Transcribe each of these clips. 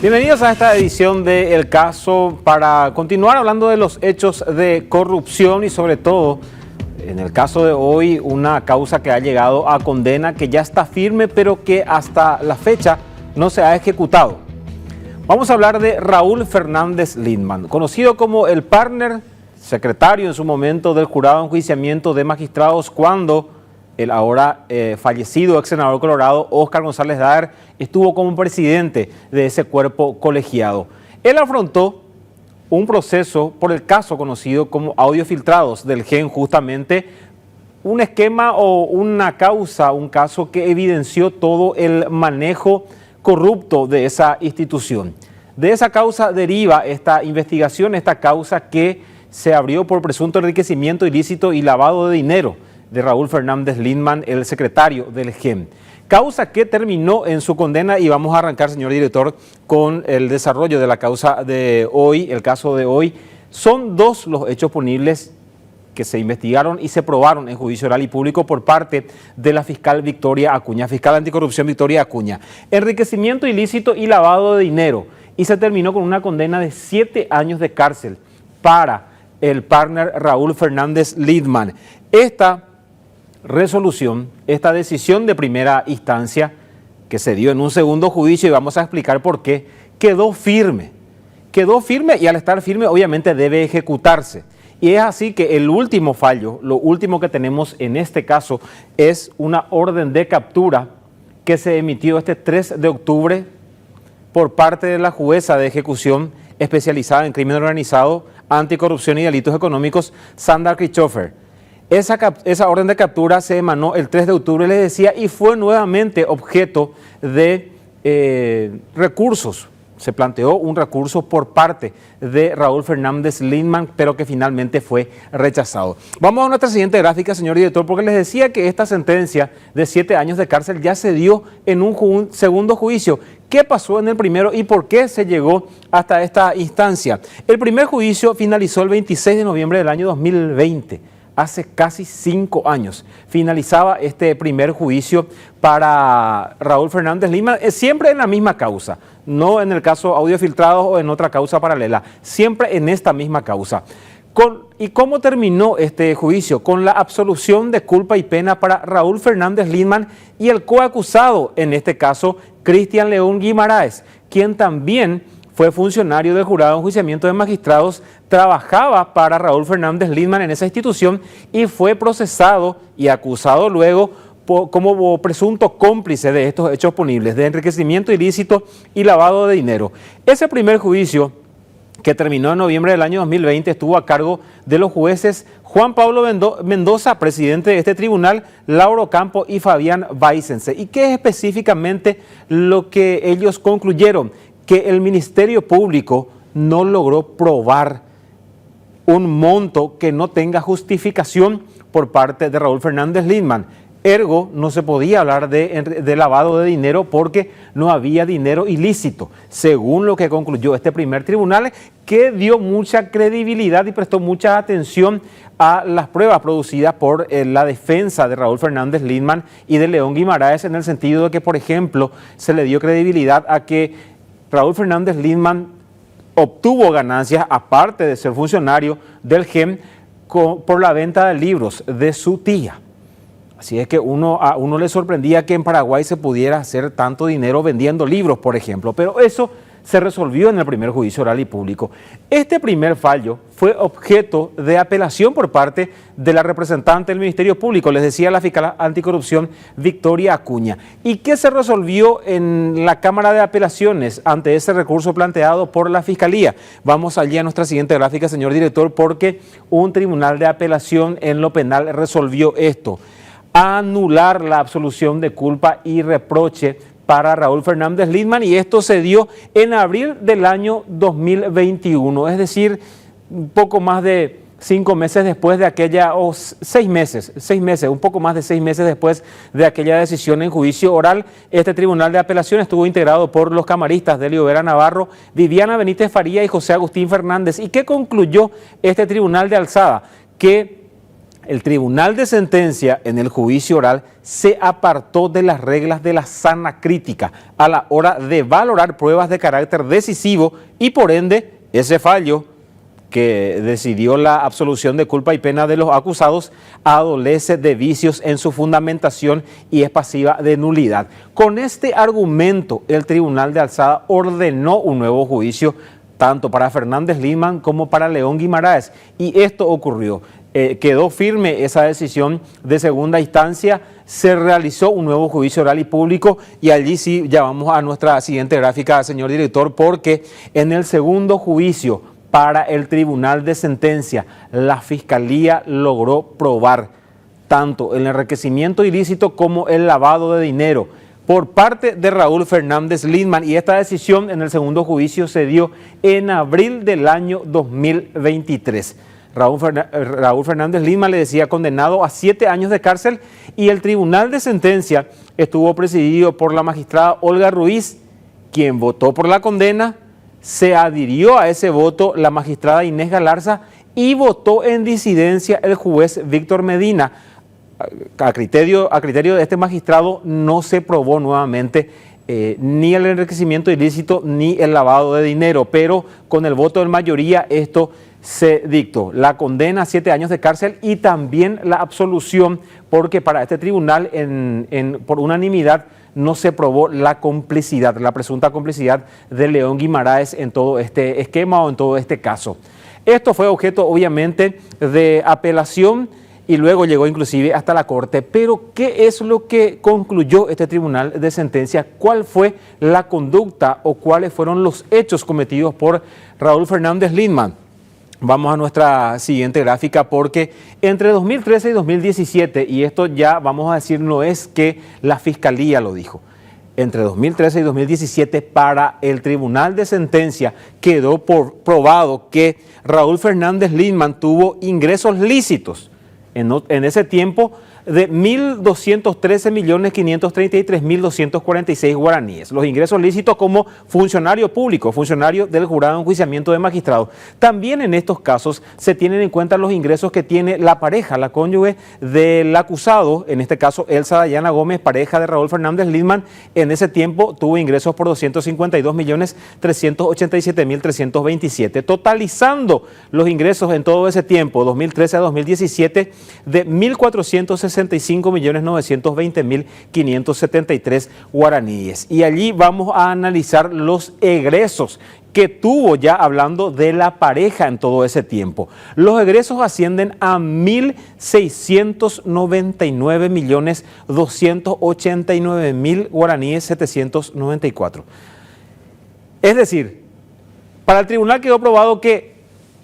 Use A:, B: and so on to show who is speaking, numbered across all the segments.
A: Bienvenidos a esta edición de El Caso para continuar hablando de los hechos de corrupción y sobre todo, en el caso de hoy, una causa que ha llegado a condena que ya está firme pero que hasta la fecha no se ha ejecutado. Vamos a hablar de Raúl Fernández Lindman, conocido como el partner, secretario en su momento del jurado de enjuiciamiento de magistrados cuando el ahora fallecido ex senador colorado Óscar González Daer estuvo como presidente de ese cuerpo colegiado. Él afrontó un proceso por el caso conocido como audios filtrados del GEN, justamente un esquema o una causa, un caso que evidenció todo el manejo corrupto de esa institución. De esa causa deriva esta investigación, esta causa que se abrió por presunto enriquecimiento ilícito y lavado de dinero de Raúl Fernández Lindman, el secretario del GEN. Causa que terminó en su condena y vamos a arrancar, señor director, con el desarrollo de la causa de hoy, el caso de hoy. Son dos los hechos punibles que se investigaron y se probaron en juicio oral y público por parte de la fiscal Victoria Acuña, fiscal anticorrupción Victoria Acuña. Enriquecimiento ilícito y lavado de dinero. Y se terminó con una condena de 7 años de cárcel para el partner Raúl Fernández Lindman. Esta resolución, esta decisión de primera instancia que se dio en un segundo juicio, y vamos a explicar por qué, quedó firme y al estar firme obviamente debe ejecutarse. Y es así que el último fallo, lo último que tenemos en este caso es una orden de captura que se emitió este 3 de octubre por parte de la jueza de ejecución especializada en crimen organizado, anticorrupción y delitos económicos, Sandra Christopher. Esa orden de captura se emanó el 3 de octubre, les decía, y fue nuevamente objeto de recursos. Se planteó un recurso por parte de Raúl Fernández Lindman, pero que finalmente fue rechazado. Vamos a nuestra siguiente gráfica, señor director, porque les decía que esta sentencia de 7 años de cárcel ya se dio en un segundo juicio. ¿Qué pasó en el primero y por qué se llegó hasta esta instancia? El primer juicio finalizó el 26 de noviembre del año 2020. Hace casi 5 años finalizaba este primer juicio para Raúl Fernández Lindman, siempre en la misma causa, no en el caso audio filtrados o en otra causa paralela, siempre en esta misma causa. ¿Y cómo terminó este juicio? Con la absolución de culpa y pena para Raúl Fernández Lindman y el coacusado, en este caso, Cristian León Guimaraes, quien también fue funcionario del jurado de enjuiciamiento de magistrados, trabajaba para Raúl Fernández Lindman en esa institución y fue procesado y acusado luego como presunto cómplice de estos hechos punibles de enriquecimiento ilícito y lavado de dinero. Ese primer juicio, que terminó en noviembre del año 2020, estuvo a cargo de los jueces Juan Pablo Mendoza, presidente de este tribunal, Lauro Campo y Fabián Weissense. ¿Y qué es específicamente lo que ellos concluyeron? Que el Ministerio Público no logró probar un monto que no tenga justificación por parte de Raúl Fernández Lindman. Ergo, no se podía hablar de lavado de dinero porque no había dinero ilícito, según lo que concluyó este primer tribunal, que dio mucha credibilidad y prestó mucha atención a las pruebas producidas por la defensa de Raúl Fernández Lindman y de León Guimaraes, en el sentido de que, por ejemplo, se le dio credibilidad a que Raúl Fernández Lindman obtuvo ganancias, aparte de ser funcionario del GEN, por la venta de libros de su tía. Así es que a uno le sorprendía que en Paraguay se pudiera hacer tanto dinero vendiendo libros, por ejemplo, pero eso se resolvió en el primer juicio oral y público. Este primer fallo fue objeto de apelación por parte de la representante del Ministerio Público, les decía la fiscal anticorrupción Victoria Acuña. ¿Y qué se resolvió en la Cámara de Apelaciones ante ese recurso planteado por la Fiscalía? Vamos allí a nuestra siguiente gráfica, señor director, porque un tribunal de apelación en lo penal resolvió esto: anular la absolución de culpa y reproche para Raúl Fernández Lindman, y esto se dio en abril del año 2021, es decir, un poco más de 5 meses después de aquella, o 6 meses, un poco más de 6 meses después de aquella decisión en juicio oral. Este tribunal de apelación estuvo integrado por los camaristas Delio Vera Navarro, Viviana Benítez Faría y José Agustín Fernández. ¿Y qué concluyó este tribunal de alzada? Que El tribunal de sentencia en el juicio oral se apartó de las reglas de la sana crítica a la hora de valorar pruebas de carácter decisivo y por ende ese fallo que decidió la absolución de culpa y pena de los acusados adolece de vicios en su fundamentación y es pasiva de nulidad. Con este argumento, el Tribunal de Alzada ordenó un nuevo juicio tanto para Fernández Lindman como para León Guimaraes, y esto ocurrió. Quedó firme esa decisión de segunda instancia, se realizó un nuevo juicio oral y público, y allí sí ya vamos a nuestra siguiente gráfica, señor director, porque en el segundo juicio para el Tribunal de Sentencia, la Fiscalía logró probar tanto el enriquecimiento ilícito como el lavado de dinero por parte de Raúl Fernández Lindman, y esta decisión en el segundo juicio se dio en abril del año 2023. Raúl Fernández Lindman le decía condenado a 7 años de cárcel, y el Tribunal de Sentencia estuvo presidido por la magistrada Olga Ruiz, quien votó por la condena. Se adhirió a ese voto la magistrada Inés Galarza y votó en disidencia el juez Víctor Medina. A criterio de este magistrado no se probó nuevamente ni el enriquecimiento ilícito ni el lavado de dinero, pero con el voto de mayoría esto se dictó. La condena a 7 años de cárcel y también la absolución, porque para este tribunal por unanimidad no se probó la complicidad, la presunta complicidad de León Guimaraes en todo este esquema o en todo este caso. Esto fue objeto obviamente de apelación y luego llegó inclusive hasta la Corte. Pero ¿qué es lo que concluyó este tribunal de sentencia? ¿Cuál fue la conducta o cuáles fueron los hechos cometidos por Raúl Fernández Lindman? Vamos a nuestra siguiente gráfica, porque entre 2013 y 2017, y esto ya vamos a decir no es que la Fiscalía lo dijo, entre 2013 y 2017 para el Tribunal de Sentencia quedó probado que Raúl Fernández Lindman tuvo ingresos lícitos en ese tiempo de 1.213.533.246 guaraníes. Los ingresos lícitos como funcionario público, funcionario del jurado de enjuiciamiento de magistrados. También en estos casos se tienen en cuenta los ingresos que tiene la pareja, la cónyuge del acusado, en este caso Elsa Dayana Gómez, pareja de Raúl Fernández Lindman. En ese tiempo tuvo ingresos por 252.387.327, totalizando los ingresos en todo ese tiempo, 2013 a 2017, de 1.465.920.573 guaraníes. Y allí vamos a analizar los egresos que tuvo, ya hablando de la pareja en todo ese tiempo. Los egresos ascienden a 1.699.289.000 guaraníes 794. Es decir, para el tribunal quedó probado que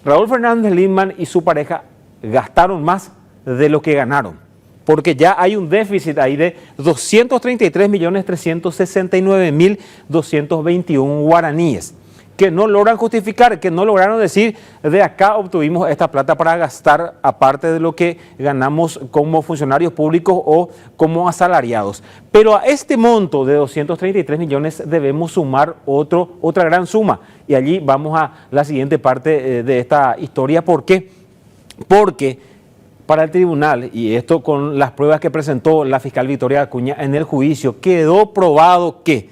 A: Raúl Fernández Lindman y su pareja gastaron más de lo que ganaron, porque ya hay un déficit ahí de 233.369.221 guaraníes que no logran justificar, que no lograron decir de acá obtuvimos esta plata para gastar aparte de lo que ganamos como funcionarios públicos o como asalariados. Pero a este monto de 233 millones debemos sumar otra gran suma, y allí vamos a la siguiente parte de esta historia. ¿Por qué? Porque para el tribunal, y esto con las pruebas que presentó la fiscal Victoria Acuña en el juicio, quedó probado que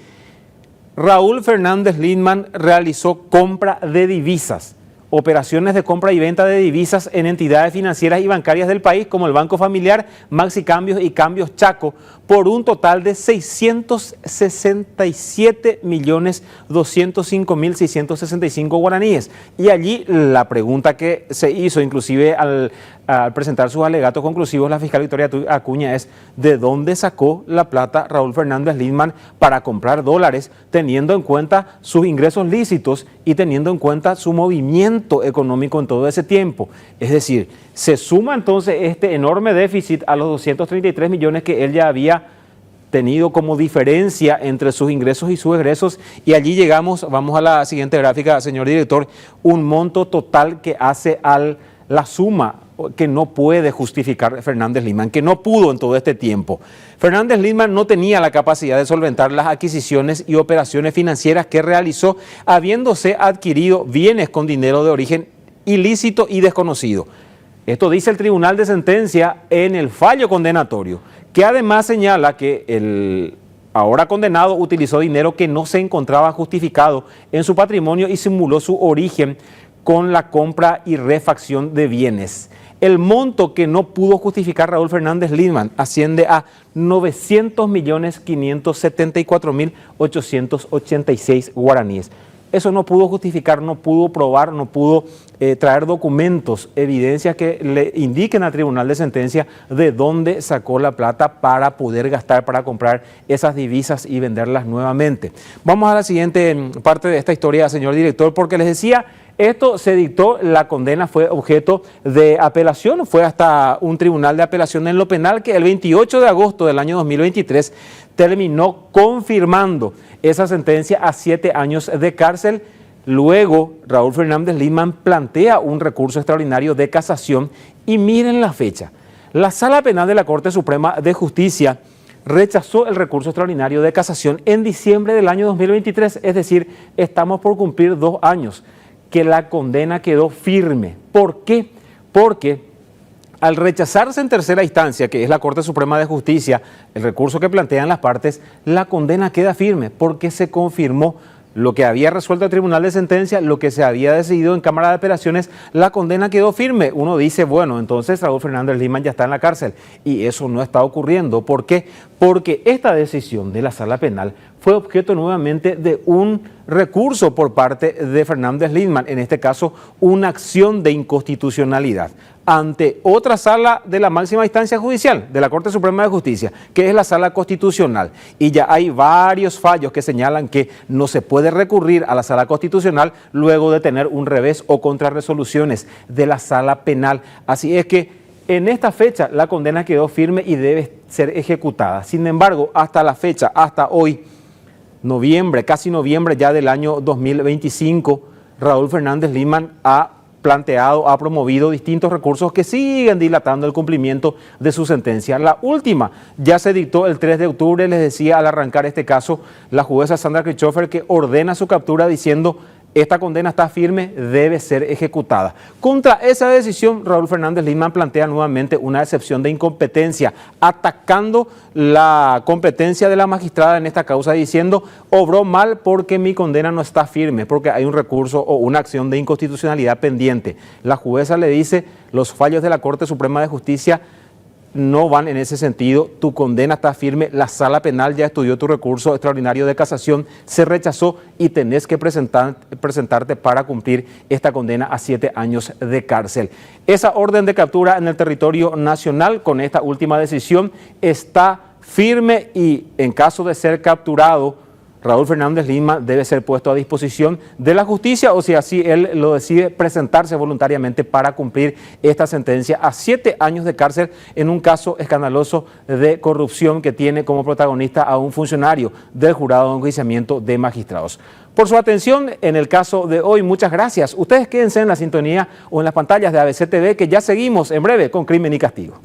A: Raúl Fernández Lindman realizó compra de divisas, operaciones de compra y venta de divisas en entidades financieras y bancarias del país como el Banco Familiar, Maxi Cambios y Cambios Chaco, por un total de 667.205.665 guaraníes. Y allí la pregunta que se hizo, inclusive al presentar sus alegatos conclusivos, la fiscal Victoria Acuña, es ¿de dónde sacó la plata Raúl Fernández Lindman para comprar dólares, teniendo en cuenta sus ingresos lícitos y teniendo en cuenta su movimiento económico en todo ese tiempo? Es decir, se suma entonces este enorme déficit a los 233 millones que él ya había tenido como diferencia entre sus ingresos y sus egresos, y allí llegamos, vamos a la siguiente gráfica, señor director, un monto total que hace la suma que no puede justificar Fernández Lindman, que no pudo en todo este tiempo. Fernández Lindman no tenía la capacidad de solventar las adquisiciones y operaciones financieras que realizó, habiéndose adquirido bienes con dinero de origen ilícito y desconocido. Esto dice el Tribunal de Sentencia en el fallo condenatorio, que además señala que el ahora condenado utilizó dinero que no se encontraba justificado en su patrimonio y simuló su origen con la compra y refacción de bienes. El monto que no pudo justificar Raúl Fernández Lindman asciende a 900.574.886 guaraníes. Eso no pudo justificar, no pudo probar, no pudo traer documentos, evidencias que le indiquen al Tribunal de Sentencia de dónde sacó la plata para poder gastar, para comprar esas divisas y venderlas nuevamente. Vamos a la siguiente parte de esta historia, señor director, porque les decía, esto se dictó, la condena fue objeto de apelación, fue hasta un tribunal de apelación en lo penal que el 28 de agosto del año 2023 terminó confirmando esa sentencia a 7 años de cárcel. Luego, Raúl Fernández Lindman plantea un recurso extraordinario de casación y miren la fecha. La Sala Penal de la Corte Suprema de Justicia rechazó el recurso extraordinario de casación en diciembre del año 2023, es decir, estamos por cumplir 2 años que la condena quedó firme. ¿Por qué? Porque al rechazarse en tercera instancia, que es la Corte Suprema de Justicia, el recurso que plantean las partes, la condena queda firme porque se confirmó lo que había resuelto el Tribunal de Sentencia, lo que se había decidido en Cámara de Apelaciones, la condena quedó firme. Uno dice, bueno, entonces Raúl Fernández Lindman ya está en la cárcel. Y eso no está ocurriendo. ¿Por qué? Porque esta decisión de la Sala Penal fue objeto nuevamente de un recurso por parte de Fernández Lindman, en este caso una acción de inconstitucionalidad ante otra sala de la máxima instancia judicial, de la Corte Suprema de Justicia, que es la Sala Constitucional. Y ya hay varios fallos que señalan que no se puede recurrir a la Sala Constitucional luego de tener un revés o contrarresoluciones de la Sala Penal. Así es que en esta fecha la condena quedó firme y debe ser ejecutada. Sin embargo, hasta la fecha, hasta hoy, noviembre, casi noviembre ya del año 2025, Raúl Fernández Lindman ha promovido distintos recursos que siguen dilatando el cumplimiento de su sentencia. La última ya se dictó el 3 de octubre, les decía al arrancar este caso, la jueza Sandra Christopher, que ordena su captura diciendo: esta condena está firme, debe ser ejecutada. Contra esa decisión, Raúl Fernández Lindman plantea nuevamente una excepción de incompetencia, atacando la competencia de la magistrada en esta causa, diciendo: obró mal porque mi condena no está firme, porque hay un recurso o una acción de inconstitucionalidad pendiente. La jueza le dice: los fallos de la Corte Suprema de Justicia no van en ese sentido, tu condena está firme, la Sala Penal ya estudió tu recurso extraordinario de casación, se rechazó y tenés que presentarte para cumplir esta condena a 7 años de cárcel. Esa orden de captura en el territorio nacional con esta última decisión está firme y en caso de ser capturado, Raúl Fernández Lindman debe ser puesto a disposición de la justicia o si así él lo decide, presentarse voluntariamente para cumplir esta sentencia a 7 años de cárcel en un caso escandaloso de corrupción que tiene como protagonista a un funcionario del Jurado de Enjuiciamiento de Magistrados. Por su atención en el caso de hoy, muchas gracias. Ustedes quédense en la sintonía o en las pantallas de ABC TV, que ya seguimos en breve con Crimen y Castigo.